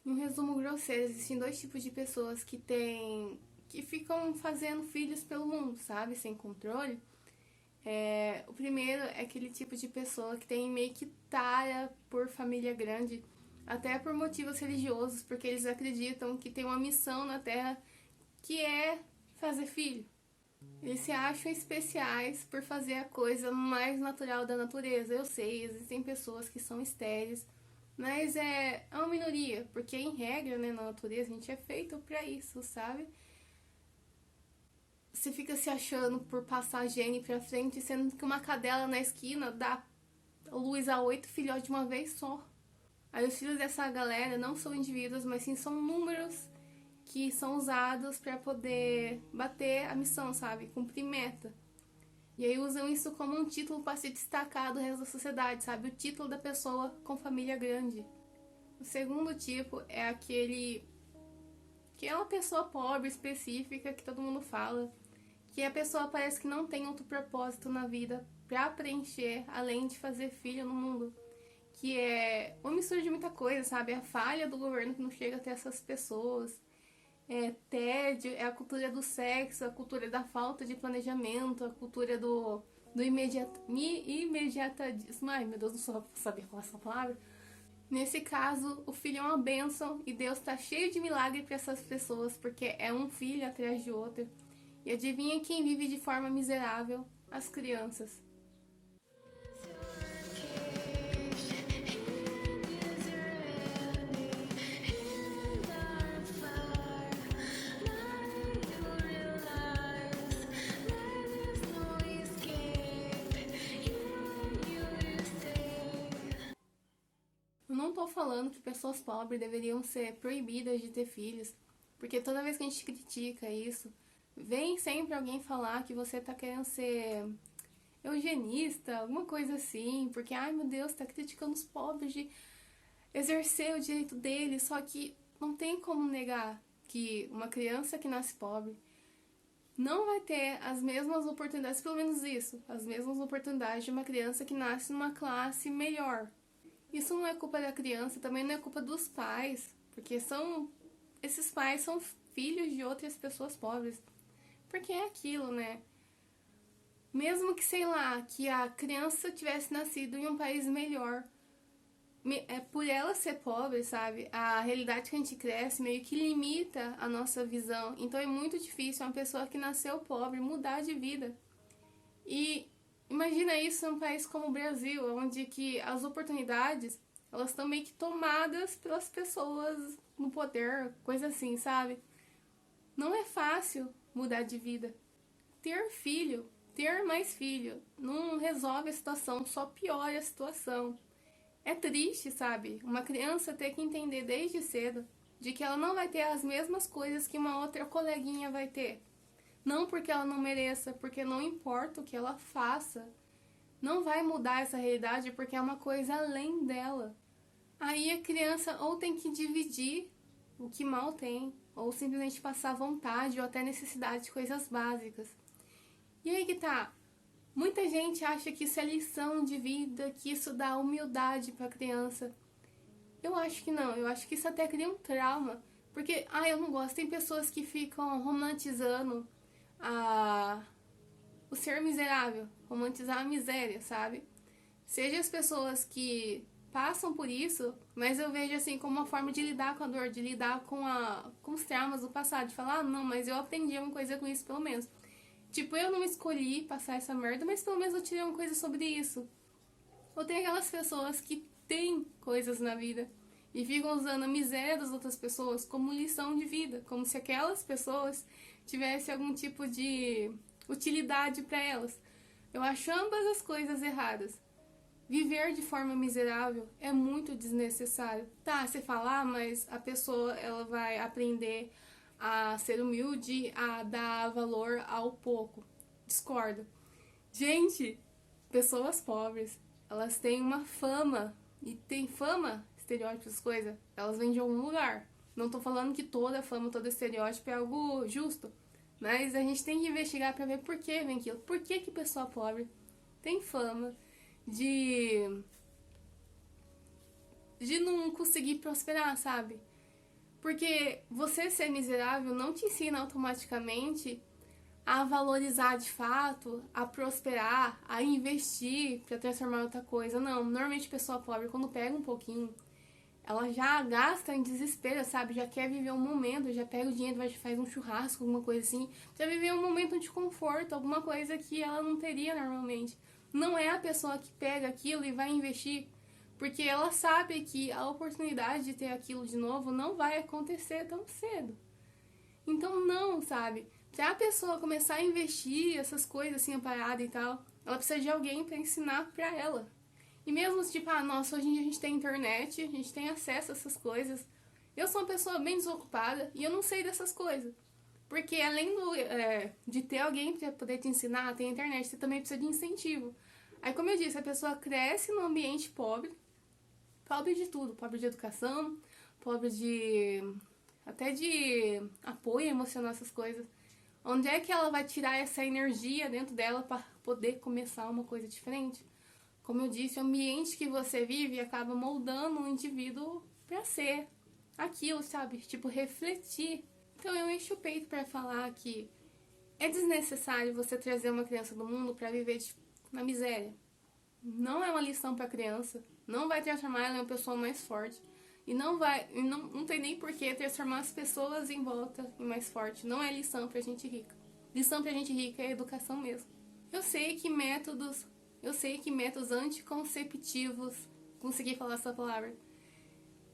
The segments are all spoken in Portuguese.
Em um resumo grosseiro, existem dois tipos de pessoas que ficam fazendo filhos pelo mundo, sabe? Sem controle. O primeiro é aquele tipo de pessoa que tem meio que tara por família grande, até por motivos religiosos, porque eles acreditam que tem uma missão na Terra que é fazer filho. Eles se acham especiais por fazer a coisa mais natural da natureza. Eu sei, existem pessoas que são estéreis, mas é uma minoria, porque em regra, né, na natureza a gente é feito pra isso, sabe? Você fica se achando por passar gene pra frente, sendo que uma cadela na esquina dá luz a 8 filhotes de uma vez só. Aí os filhos dessa galera não são indivíduos, mas sim são números que são usados para poder bater a missão, sabe? Cumprir meta. E aí usam isso como um título para se destacar do resto da sociedade, sabe? O título da pessoa com família grande. O segundo tipo é aquele que é uma pessoa pobre específica que todo mundo fala, que a pessoa parece que não tem outro propósito na vida para preencher além de fazer filho no mundo. Que é uma mistura de muita coisa, sabe? A falha do governo que não chega até essas pessoas, tédio, é a cultura do sexo, a cultura da falta de planejamento, a cultura do imediatismo. Ai, meu Deus, não sou saber falar essa palavra. Nesse caso, o filho é uma bênção e Deus tá cheio de milagre para essas pessoas, porque é um filho atrás de outro. E adivinha quem vive de forma miserável? As crianças. Eu não tô falando que pessoas pobres deveriam ser proibidas de ter filhos, porque toda vez que a gente critica isso, vem sempre alguém falar que você tá querendo ser eugenista, alguma coisa assim, porque, ai meu Deus, tá criticando os pobres de exercer o direito deles, só que não tem como negar que uma criança que nasce pobre não vai ter as mesmas oportunidades, pelo menos isso, as mesmas oportunidades de uma criança que nasce numa classe melhor. Isso não é culpa da criança, também não é culpa dos pais, porque esses pais são filhos de outras pessoas pobres. Porque é aquilo, né? Mesmo que, sei lá, que a criança tivesse nascido em um país melhor, por ela ser pobre, sabe? A realidade que a gente cresce meio que limita a nossa visão. Então é muito difícil uma pessoa que nasceu pobre mudar de vida. E imagina isso em um país como o Brasil, onde que as oportunidades, elas estão meio que tomadas pelas pessoas no poder, coisa assim, sabe? Não é fácil mudar de vida. Ter filho, ter mais filho, não resolve a situação, só piora a situação. É triste, sabe? Uma criança ter que entender desde cedo de que ela não vai ter as mesmas coisas que uma outra coleguinha vai ter. Não porque ela não mereça, porque não importa o que ela faça. Não vai mudar essa realidade porque é uma coisa além dela. Aí a criança ou tem que dividir o que mal tem, ou simplesmente passar vontade ou até necessidade de coisas básicas. E aí que tá. Muita gente acha que isso é lição de vida, que isso dá humildade pra criança. Eu acho que não, eu acho que isso até cria um trauma. Porque, eu não gosto, tem pessoas que ficam romantizando a... o ser miserável, romantizar a miséria, sabe? Seja as pessoas que passam por isso, mas eu vejo assim como uma forma de lidar com a dor, de lidar com os traumas do passado, de falar, não, mas eu aprendi uma coisa com isso pelo menos. Tipo, eu não escolhi passar essa merda, mas pelo menos eu tirei uma coisa sobre isso. Ou tem aquelas pessoas que têm coisas na vida e ficam usando a miséria das outras pessoas como lição de vida, como se aquelas pessoas tivessem algum tipo de utilidade para elas. Eu acho ambas as coisas erradas. Viver de forma miserável é muito desnecessário. Tá, você fala, mas a pessoa ela vai aprender a ser humilde, a dar valor ao pouco. Discordo. Gente, pessoas pobres, elas têm uma fama, e tem fama, estereótipos, coisas, elas vêm de algum lugar. Não tô falando que toda fama, todo estereótipo é algo justo, mas a gente tem que investigar pra ver por que vem aquilo. Por que pessoa pobre tem fama de não conseguir prosperar, sabe? Porque você ser miserável não te ensina automaticamente a valorizar de fato, a prosperar, a investir para transformar em outra coisa. Não, normalmente a pessoa pobre, quando pega um pouquinho, ela já gasta em desespero, sabe? Já quer viver um momento, já pega o dinheiro, vai faz um churrasco, alguma coisa assim, já viver um momento de conforto, alguma coisa que ela não teria normalmente. Não é a pessoa que pega aquilo e vai investir, porque ela sabe que a oportunidade de ter aquilo de novo não vai acontecer tão cedo. Então não, sabe? Pra a pessoa começar a investir essas coisas assim, a parada e tal, ela precisa de alguém pra ensinar pra ela. E mesmo tipo, nossa, hoje em dia a gente tem internet, a gente tem acesso a essas coisas. Eu sou uma pessoa bem desocupada e eu não sei dessas coisas. Porque além de ter alguém pra poder te ensinar, tem a internet, você também precisa de incentivo. Aí, como eu disse, a pessoa cresce num ambiente pobre, pobre de tudo, pobre de educação, pobre de até de apoio emocional, essas coisas. Onde é que ela vai tirar essa energia dentro dela para poder começar uma coisa diferente? Como eu disse, o ambiente que você vive acaba moldando um indivíduo para ser aquilo, sabe? Tipo, refletir. Então eu encho o peito para falar que é desnecessário você trazer uma criança do mundo para viver na miséria. Não é uma lição para a criança, não vai transformar ela em uma pessoa mais forte. E não tem nem por que transformar as pessoas em volta em mais forte. Não é lição pra gente rica. Lição pra gente rica é educação mesmo. Eu sei que métodos anticonceptivos, consegui falar essa palavra,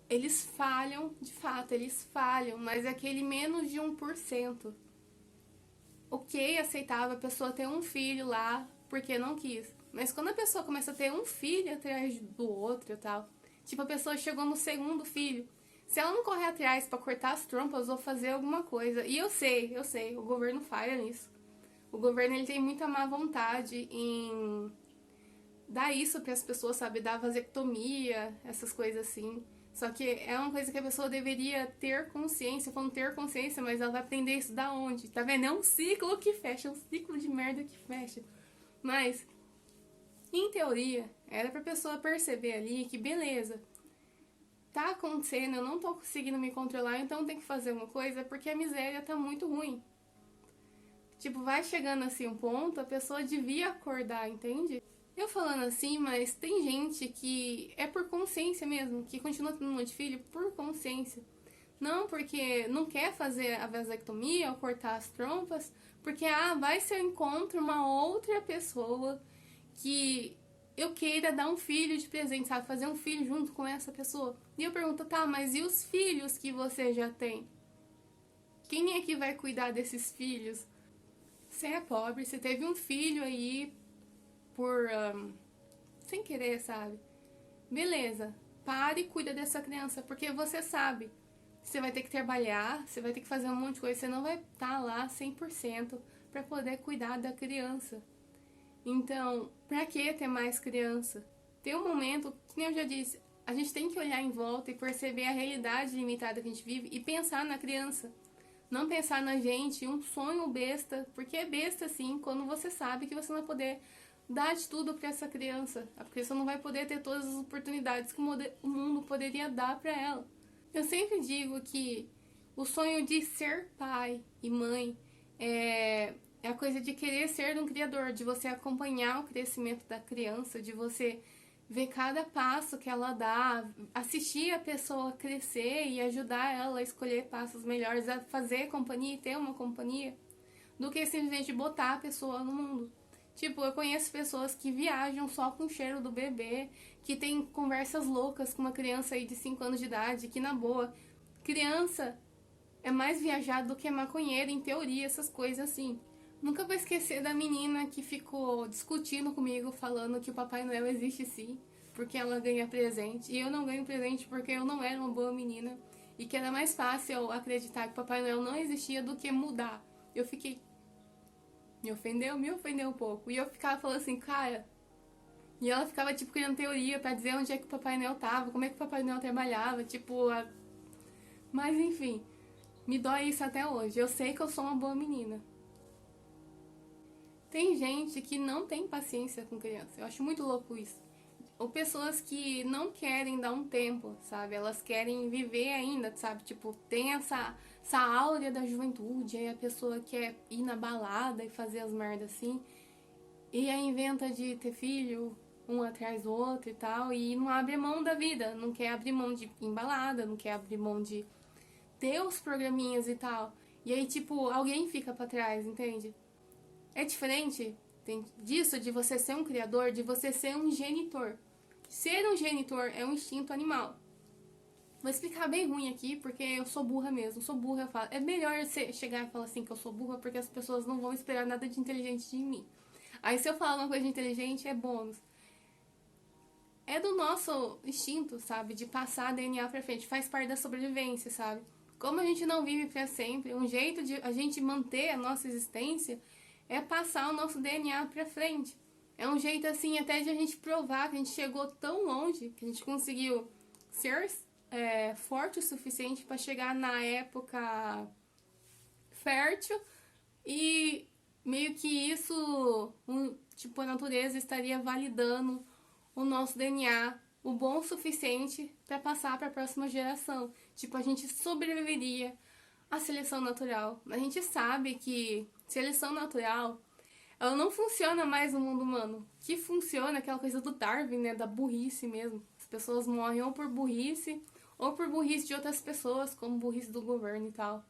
eles falham, de fato, eles falham, mas é aquele menos de 1%. Ok, aceitável a pessoa ter um filho lá porque não quis. Mas quando a pessoa começa a ter um filho atrás do outro e tal, tipo, a pessoa chegou no segundo filho. Se ela não correr atrás pra cortar as trompas ou fazer alguma coisa. E eu sei, o governo falha nisso. O governo ele tem muita má vontade em dar isso para as pessoas, sabe? Dar vasectomia, essas coisas assim. Só que é uma coisa que a pessoa deveria ter consciência, falando ter consciência, mas ela vai aprender isso da onde? Tá vendo? É um ciclo que fecha, é um ciclo de merda que fecha. Mas, em teoria, era pra pessoa perceber ali que beleza, tá acontecendo, eu não tô conseguindo me controlar, então tem que fazer uma coisa porque a miséria tá muito ruim. Tipo, vai chegando assim um ponto, a pessoa devia acordar, entende? Eu falando assim, mas tem gente que é por consciência mesmo, que continua tendo um monte de filho por consciência. Não porque não quer fazer a vasectomia ou cortar as trompas, porque vai se eu encontro uma outra pessoa que eu queira dar um filho de presente, sabe? Fazer um filho junto com essa pessoa. E eu pergunto, tá, mas e os filhos que você já tem? Quem é que vai cuidar desses filhos? Você é pobre, você teve um filho aí por sem querer, sabe? Beleza, pare e cuida dessa criança, porque você sabe, você vai ter que trabalhar, você vai ter que fazer um monte de coisa, você não vai estar lá 100% para poder cuidar da criança. Então, pra que ter mais criança? Tem um momento, que nem eu já disse, a gente tem que olhar em volta e perceber a realidade limitada que a gente vive e pensar na criança. Não pensar na gente, um sonho besta, porque é besta sim, quando você sabe que você não vai poder dar de tudo para essa criança. A criança não vai poder ter todas as oportunidades que o mundo poderia dar para ela. Eu sempre digo que o sonho de ser pai e mãe é a coisa de querer ser um criador, de você acompanhar o crescimento da criança, de você ver cada passo que ela dá, assistir a pessoa crescer e ajudar ela a escolher passos melhores, a fazer companhia e ter uma companhia, do que simplesmente botar a pessoa no mundo. Tipo, eu conheço pessoas que viajam só com o cheiro do bebê, que tem conversas loucas com uma criança aí de 5 anos de idade, que na boa, criança é mais viajada do que maconheiro, em teoria, essas coisas assim. Nunca vou esquecer da menina que ficou discutindo comigo, falando que o Papai Noel existe sim, porque ela ganha presente. E eu não ganho presente porque eu não era uma boa menina. E que era mais fácil eu acreditar que o Papai Noel não existia do que mudar. Eu fiquei... me ofendeu um pouco. E eu ficava falando assim, cara... E ela ficava, tipo, criando teoria pra dizer onde é que o Papai Noel tava, como é que o Papai Noel trabalhava, tipo... Mas, enfim, me dói isso até hoje. Eu sei que eu sou uma boa menina. Tem gente que não tem paciência com criança. Eu acho muito louco isso. ou pessoas que não querem dar um tempo, sabe? Elas querem viver ainda, sabe? Tipo, tem essa áurea da juventude, aí a pessoa quer ir na balada e fazer as merdas assim, e aí inventa de ter filho, um atrás do outro e tal, e não abre mão da vida, não quer abrir mão de ir em balada, não quer abrir mão de ter os programinhas e tal. E aí, tipo, alguém fica pra trás, entende? É diferente disso, de você ser um criador, de você ser um genitor. Ser um genitor é um instinto animal. Vou explicar bem ruim aqui, porque eu sou burra mesmo. Sou burra, eu falo. É melhor você chegar e falar assim que eu sou burra, porque as pessoas não vão esperar nada de inteligente de mim. Aí se eu falar uma coisa de inteligente, é bônus. É do nosso instinto, sabe? De passar DNA pra frente. Faz parte da sobrevivência, sabe? Como a gente não vive pra sempre, um jeito de a gente manter a nossa existência é passar o nosso DNA pra frente. É um jeito, assim, até de a gente provar que a gente chegou tão longe, que a gente conseguiu ser forte o suficiente para chegar na época fértil e meio que isso, tipo, a natureza estaria validando o nosso DNA o bom o suficiente para passar para a próxima geração. Tipo, a gente sobreviveria à seleção natural. A gente sabe que seleção natural ela não funciona mais no mundo humano. Que funciona aquela coisa do Darwin, né? Da burrice mesmo. As pessoas morrem ou por burrice de outras pessoas, como burrice do governo e tal.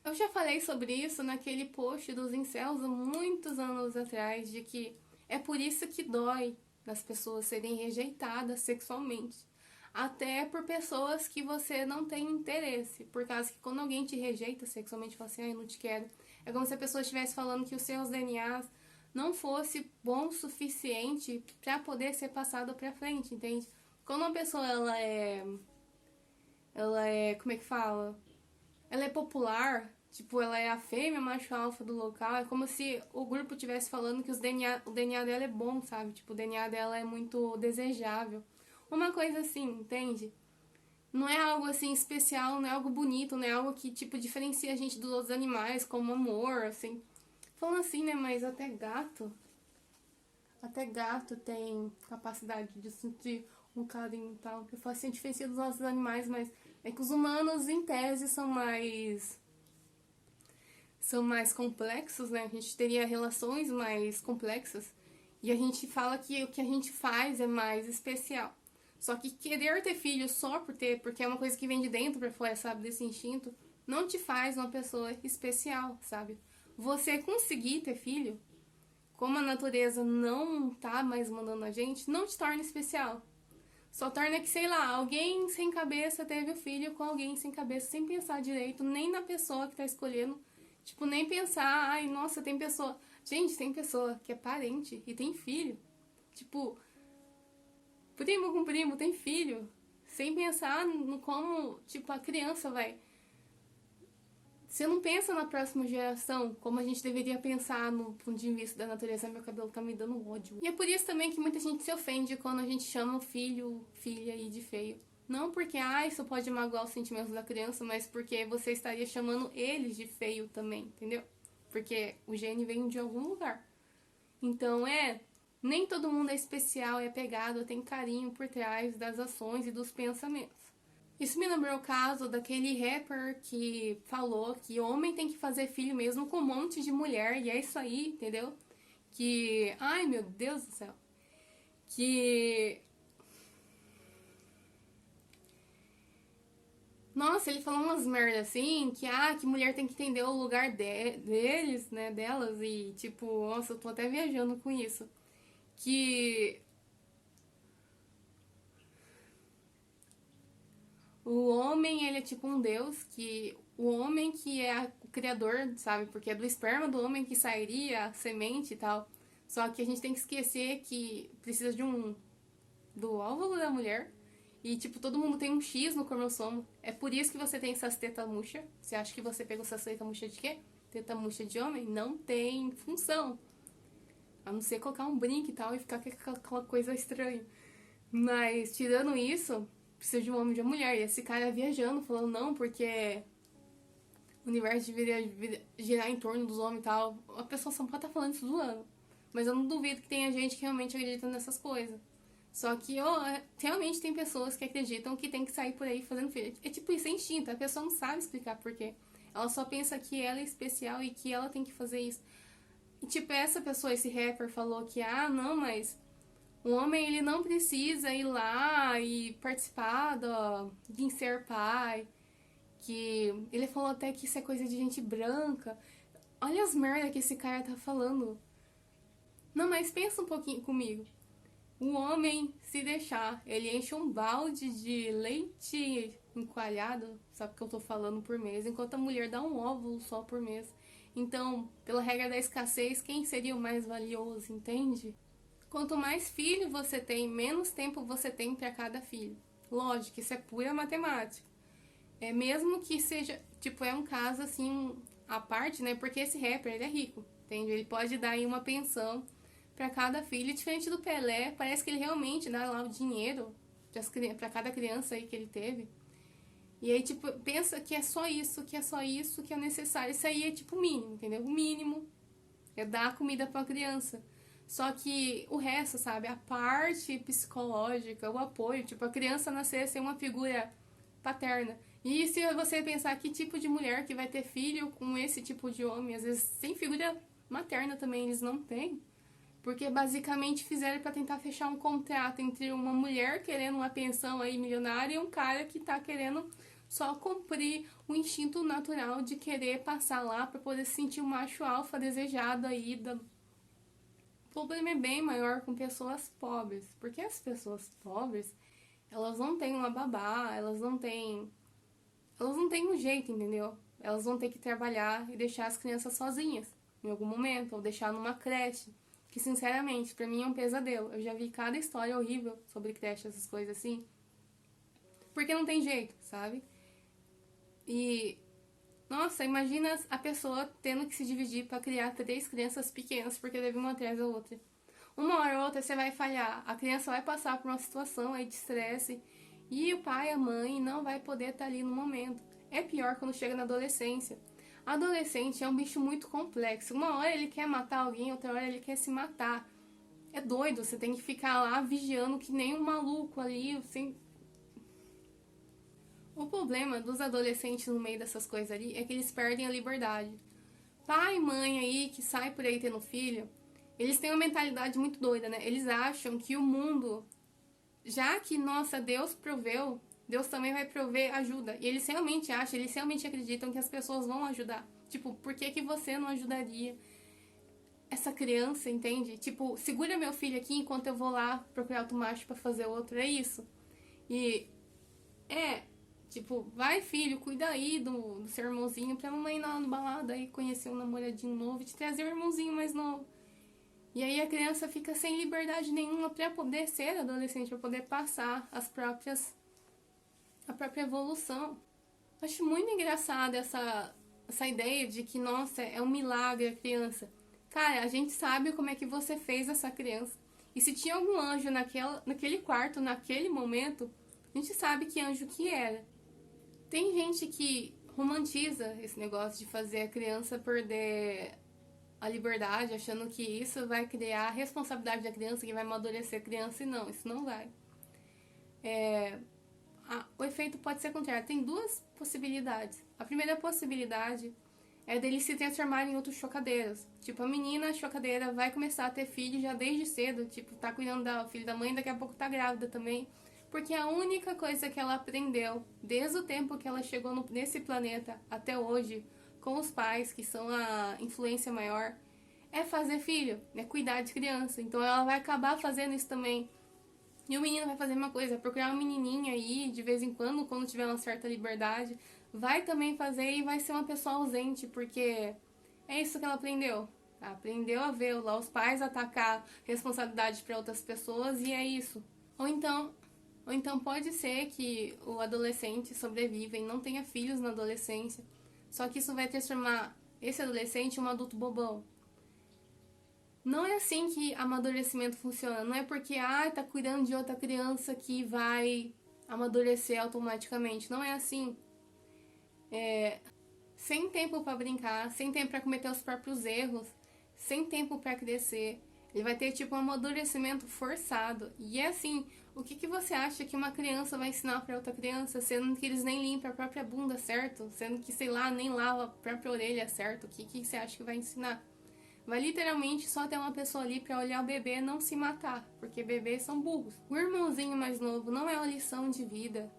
Eu já falei sobre isso naquele post dos incels há muitos anos atrás, de que é por isso que dói das pessoas serem rejeitadas sexualmente. Até por pessoas que você não tem interesse. Por causa que quando alguém te rejeita sexualmente, fala assim, eu não te quero. É como se a pessoa estivesse falando que os seus DNAs não fosse bom o suficiente para poder ser passado para frente, entende? Quando uma pessoa ela é, como é que fala? Ela é popular, tipo, ela é a fêmea, macho alfa do local, é como se o grupo estivesse falando que o DNA dela é bom, sabe? Tipo, o DNA dela é muito desejável. Uma coisa assim, entende? Não é algo assim especial, não é algo bonito, não é algo que, tipo, diferencia a gente dos outros animais, como amor, assim. Falando assim, né, mas até gato tem capacidade de sentir um carinho e tal. Eu falo assim, diferencia dos nossos animais, mas é que os humanos, em tese, são mais complexos, né? A gente teria relações mais complexas. E a gente fala que o que a gente faz é mais especial. Só que querer ter filho só por ter, porque é uma coisa que vem de dentro pra fora, sabe? Desse instinto, não te faz uma pessoa especial, sabe? Você conseguir ter filho, como a natureza não tá mais mandando a gente, não te torna especial. Só torna que, sei lá, alguém sem cabeça teve o filho com alguém sem cabeça, sem pensar direito, nem na pessoa que tá escolhendo. Tipo, nem pensar, ai, nossa, tem pessoa. Gente, tem pessoa que é parente e tem filho. Tipo, primo com primo tem filho. Sem pensar no como, tipo, a criança vai. Você não pensa na próxima geração como a gente deveria pensar no ponto de vista da natureza. Meu cabelo tá me dando ódio. E é por isso também que muita gente se ofende quando a gente chama o filho, filha aí de feio. Não porque, isso pode magoar os sentimentos da criança, mas porque você estaria chamando eles de feio também, entendeu? Porque o gene vem de algum lugar. Então nem todo mundo é especial, é apegado, tem carinho por trás das ações e dos pensamentos. Isso me lembrou o caso daquele rapper que falou que homem tem que fazer filho mesmo com um monte de mulher, e é isso aí, entendeu? Que, ai meu Deus do céu, que... Nossa, ele falou umas merda assim, que mulher tem que entender o lugar deles, né, delas, e tipo, nossa, eu tô até viajando com isso. Que o homem, ele é tipo um deus, que o homem que é o criador, sabe? Porque é do esperma do homem que sairia a semente e tal. Só que a gente tem que esquecer que precisa do óvulo da mulher. E, tipo, todo mundo tem um X no cromossomo. É por isso que você tem essas tetas murcha. Você acha que você pegou essas tetas murcha de quê? Teta murcha de homem? Não tem função. A não ser colocar um brinco e tal e ficar com aquela coisa estranha. Mas, tirando isso, precisa de um homem e de uma mulher. E esse cara viajando, falando não, porque o universo deveria girar em torno dos homens e tal. A pessoa só pode estar falando isso zoando. Mas eu não duvido que tenha gente que realmente acredita nessas coisas. Só que realmente tem pessoas que acreditam que tem que sair por aí fazendo filho. É tipo isso, é instinto. A pessoa não sabe explicar por quê. Ela só pensa que ela é especial e que ela tem que fazer isso. E tipo, essa pessoa, esse rapper, falou que, não, mas o homem, ele não precisa ir lá e participar de ser pai. Que ele falou até que isso é coisa de gente branca. Olha as merda que esse cara tá falando. Não, mas pensa um pouquinho comigo. O homem, se deixar, ele enche um balde de leite encoalhado, sabe o que eu tô falando, por mês, enquanto a mulher dá um óvulo só por mês. Então, pela regra da escassez, quem seria o mais valioso, entende? Quanto mais filho você tem, menos tempo você tem para cada filho. Lógico, isso é pura matemática. É mesmo que seja, tipo, é um caso assim, à parte, né? Porque esse rapper, ele é rico, entende? Ele pode dar aí uma pensão para cada filho, diferente do Pelé, parece que ele realmente dá lá o dinheiro para cada criança aí que ele teve. E aí, tipo, pensa que é só isso, que é só isso que é necessário. Isso aí é tipo o mínimo, entendeu? O mínimo é dar comida pra criança. Só que o resto, sabe? A parte psicológica, o apoio, tipo, a criança nascer sem uma figura paterna. E se você pensar que tipo de mulher que vai ter filho com esse tipo de homem, às vezes sem figura materna também eles não têm. Porque basicamente fizeram para tentar fechar um contrato entre uma mulher querendo uma pensão aí milionária e um cara que tá querendo só cumprir o instinto natural de querer passar lá para poder se sentir um macho alfa desejado aí. O problema é bem maior com pessoas pobres, porque as pessoas pobres, elas não têm uma babá, elas não têm um jeito, entendeu? Elas vão ter que trabalhar e deixar as crianças sozinhas em algum momento, ou deixar numa creche. Que, sinceramente, pra mim é um pesadelo. Eu já vi cada história horrível sobre creche, essas coisas assim. Porque não tem jeito, sabe? E, nossa, imagina a pessoa tendo que se dividir pra criar 3 crianças pequenas, porque deve uma atrás da outra. Uma hora ou outra você vai falhar. A criança vai passar por uma situação aí de estresse. E o pai, a mãe, não vai poder estar ali no momento. É pior quando chega na adolescência. Adolescente é um bicho muito complexo. Uma hora ele quer matar alguém, outra hora ele quer se matar. É doido, você tem que ficar lá vigiando que nem um maluco ali. O problema dos adolescentes no meio dessas coisas ali é que eles perdem a liberdade. Pai e mãe aí que sai por aí tendo filho, eles têm uma mentalidade muito doida, né? Eles acham que o mundo, já que, nossa, Deus proveu, Deus também vai prover ajuda. E eles realmente acham, eles realmente acreditam que as pessoas vão ajudar. Tipo, por que que você não ajudaria essa criança, entende? Tipo, segura meu filho aqui enquanto eu vou lá procurar outro macho pra fazer outro, é isso. E, tipo, vai filho, cuida aí do seu irmãozinho pra mamãe ir lá no balada e conhecer um namoradinho novo e te trazer um irmãozinho mais novo. E aí a criança fica sem liberdade nenhuma pra poder ser adolescente, pra poder passar a própria evolução. Acho muito engraçada essa ideia de que, nossa, é um milagre a criança. Cara, a gente sabe como é que você fez essa criança. E se tinha algum anjo naquele quarto, naquele momento, a gente sabe que anjo que era. Tem gente que romantiza esse negócio de fazer a criança perder a liberdade, achando que isso vai criar a responsabilidade da criança, que vai amadurecer a criança, e não, isso não vai. O efeito pode ser contrário. Tem 2 possibilidades. A primeira possibilidade é deles se transformarem em outros chocadeiros. Tipo, a menina chocadeira vai começar a ter filho já desde cedo, tipo, tá cuidando do filho da mãe, daqui a pouco tá grávida também. Porque a única coisa que ela aprendeu, desde o tempo que ela chegou nesse planeta até hoje, com os pais, que são a influência maior, é fazer filho, é cuidar de criança. Então ela vai acabar fazendo isso também. E o menino vai fazer uma coisa, procurar uma menininha aí, de vez em quando tiver uma certa liberdade, vai também fazer e vai ser uma pessoa ausente, porque é isso que ela aprendeu. Aprendeu a ver lá os pais atacar responsabilidade para outras pessoas e é isso. Ou então pode ser que o adolescente sobreviva e não tenha filhos na adolescência, só que isso vai transformar esse adolescente em um adulto bobão. Não é assim que amadurecimento funciona. Não é porque, tá cuidando de outra criança que vai amadurecer automaticamente. Não é assim. Sem tempo para brincar, sem tempo para cometer os próprios erros, sem tempo para crescer, Ele vai ter, tipo, um amadurecimento forçado. E é assim, o que que você acha que uma criança vai ensinar pra outra criança, sendo que eles nem limpam a própria bunda, certo? Sendo que, sei lá, nem lava a própria orelha, certo? O que que você acha que vai ensinar? Vai literalmente só ter uma pessoa ali pra olhar o bebê e não se matar, porque bebês são burros. O irmãozinho mais novo não é uma lição de vida,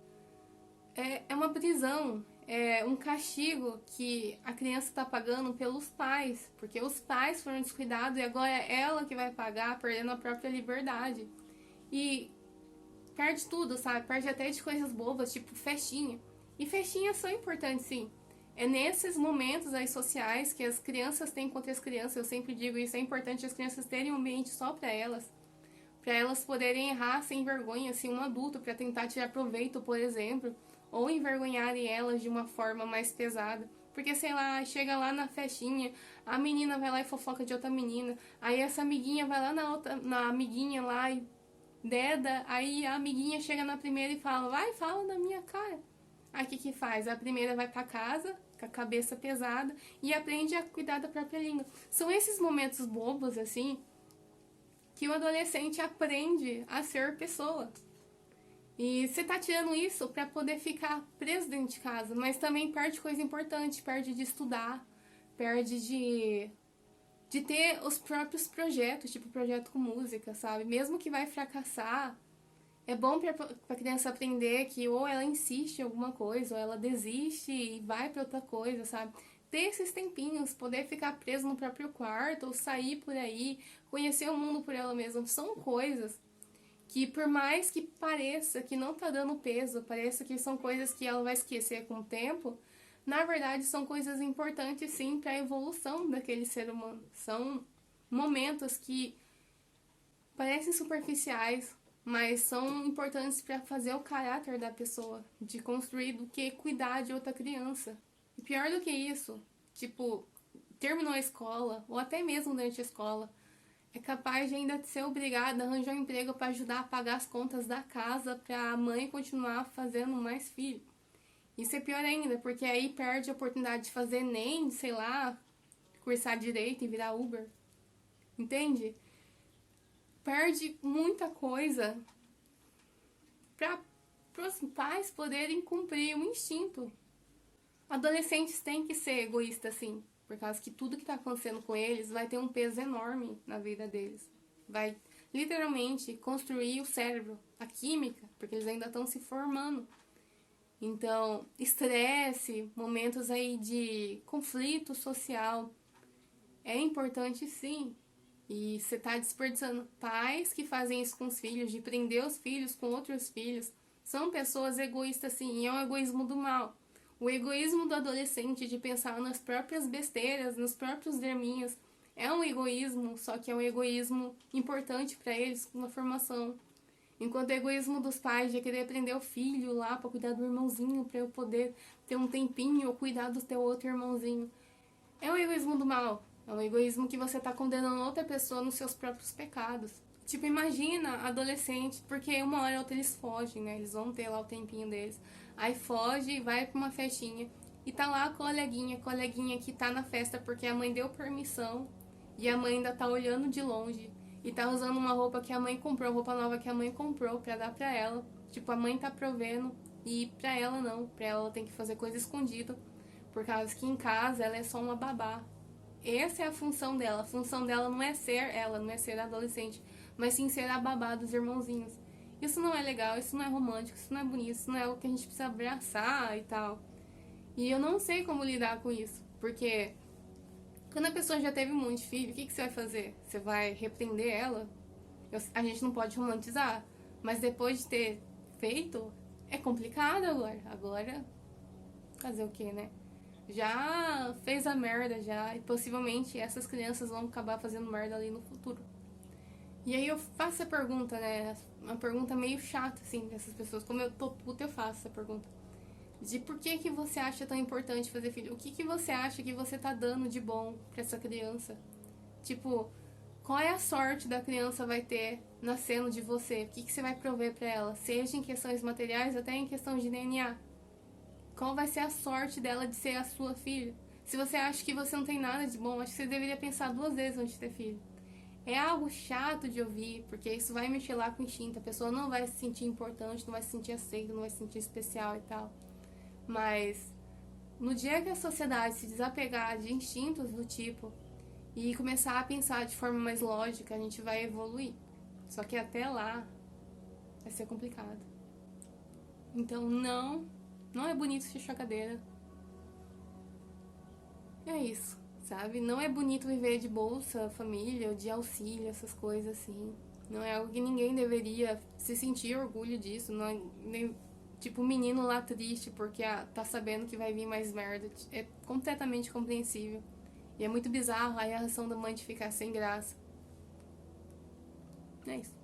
é uma prisão, é um castigo que a criança está pagando pelos pais, porque os pais foram descuidados e agora é ela que vai pagar, perdendo a própria liberdade. E perde tudo, sabe? Perde até de coisas bobas, tipo festinha. E festinhas são importantes, sim. É nesses momentos aí sociais que as crianças têm com outras crianças, eu sempre digo isso, é importante as crianças terem um ambiente só para elas poderem errar sem vergonha, assim, um adulto, para tentar tirar proveito, por exemplo, ou envergonharem elas de uma forma mais pesada. Porque, sei lá, chega lá na festinha, a menina vai lá e fofoca de outra menina, aí essa amiguinha vai lá na amiguinha lá e deda, aí a amiguinha chega na primeira e fala, vai, fala na minha cara. Aí o que que faz? A primeira vai pra casa, com a cabeça pesada, e aprende a cuidar da própria língua. São esses momentos bobos, assim, que o adolescente aprende a ser pessoa. E você tá tirando isso para poder ficar preso dentro de casa, mas também perde coisa importante, perde de estudar, perde de ter os próprios projetos, tipo projeto com música, sabe? Mesmo que vai fracassar, é bom para a criança aprender que ou ela insiste em alguma coisa, ou ela desiste e vai para outra coisa, sabe? Ter esses tempinhos, poder ficar preso no próprio quarto, ou sair por aí, conhecer o mundo por ela mesma, são coisas que por mais que pareça que não tá dando peso, pareça que são coisas que ela vai esquecer com o tempo, na verdade são coisas importantes sim para a evolução daquele ser humano. São momentos que parecem superficiais, mas são importantes para fazer o caráter da pessoa, de construir do que cuidar de outra criança. E pior do que isso, tipo, terminou a escola, ou até mesmo durante a escola, é capaz de ainda ser obrigada a arranjar um emprego para ajudar a pagar as contas da casa para a mãe continuar fazendo mais filho. Isso é pior ainda, porque aí perde a oportunidade de fazer nem, sei lá, cursar direito e virar Uber. Entende? Perde muita coisa para os pais poderem cumprir o instinto. Adolescentes têm que ser egoístas, sim, por causa que tudo que está acontecendo com eles vai ter um peso enorme na vida deles. Vai literalmente construir o cérebro, a química, porque eles ainda estão se formando. Então, estresse, momentos aí de conflito social, é importante sim. E você está desperdiçando. Pais que fazem isso com os filhos, de prender os filhos com outros filhos, são pessoas egoístas sim, e é um egoísmo do mal. O egoísmo do adolescente de pensar nas próprias besteiras, nos próprios derminhos, é um egoísmo, só que é um egoísmo importante para eles na formação. Enquanto o egoísmo dos pais de querer prender o filho lá para cuidar do irmãozinho, para eu poder ter um tempinho ou cuidar do teu outro irmãozinho, é um egoísmo do mal. É um egoísmo que você tá condenando outra pessoa nos seus próprios pecados. Tipo, imagina adolescente, porque uma hora ou outra eles fogem, né? Eles vão ter lá o tempinho deles. Aí foge e vai pra uma festinha. E tá lá a coleguinha que tá na festa porque a mãe deu permissão. E a mãe ainda tá olhando de longe. E tá usando uma roupa que a mãe comprou, roupa nova que a mãe comprou pra dar pra ela. Tipo, a mãe tá provendo e pra ela não. Pra ela tem que fazer coisa escondida. Por causa que em casa ela é só uma babá. Essa é a função dela. A função dela não é ser ela, não é ser adolescente, mas sim ser a babá dos irmãozinhos. Isso não é legal, isso não é romântico, isso não é bonito, isso não é o que a gente precisa abraçar e tal. E eu não sei como lidar com isso, porque quando a pessoa já teve um monte de filho, o que, que você vai fazer? Você vai repreender ela? A gente não pode romantizar, mas depois de ter feito, é complicado agora. Agora, fazer o que, né? Já fez a merda já, e possivelmente essas crianças vão acabar fazendo merda ali no futuro. E aí eu faço a pergunta, né? Uma pergunta meio chata, assim, dessas pessoas. Como eu tô puta, eu faço essa pergunta. De por que que você acha tão importante fazer filho? O que que você acha que você tá dando de bom pra essa criança? Tipo, qual é a sorte da criança vai ter nascendo de você? O que que você vai prover pra ela? Seja em questões materiais, até em questão de DNA. Qual vai ser a sorte dela de ser a sua filha? Se você acha que você não tem nada de bom, acho que você deveria pensar duas vezes antes de ter filho. É algo chato de ouvir, porque isso vai mexer lá com o instinto. A pessoa não vai se sentir importante, não vai se sentir aceita, não vai se sentir especial e tal. Mas no dia que a sociedade se desapegar de instintos do tipo e começar a pensar de forma mais lógica, a gente vai evoluir. Só que até lá vai ser complicado. Então não é bonito ser chocadeira. É isso, sabe? Não é bonito viver de bolsa, família, de auxílio, essas coisas assim. Não é algo que ninguém deveria se sentir orgulho disso. Não é, nem, tipo, o menino lá triste porque tá sabendo que vai vir mais merda. É completamente compreensível. E é muito bizarro a reação da mãe de ficar sem graça. É isso.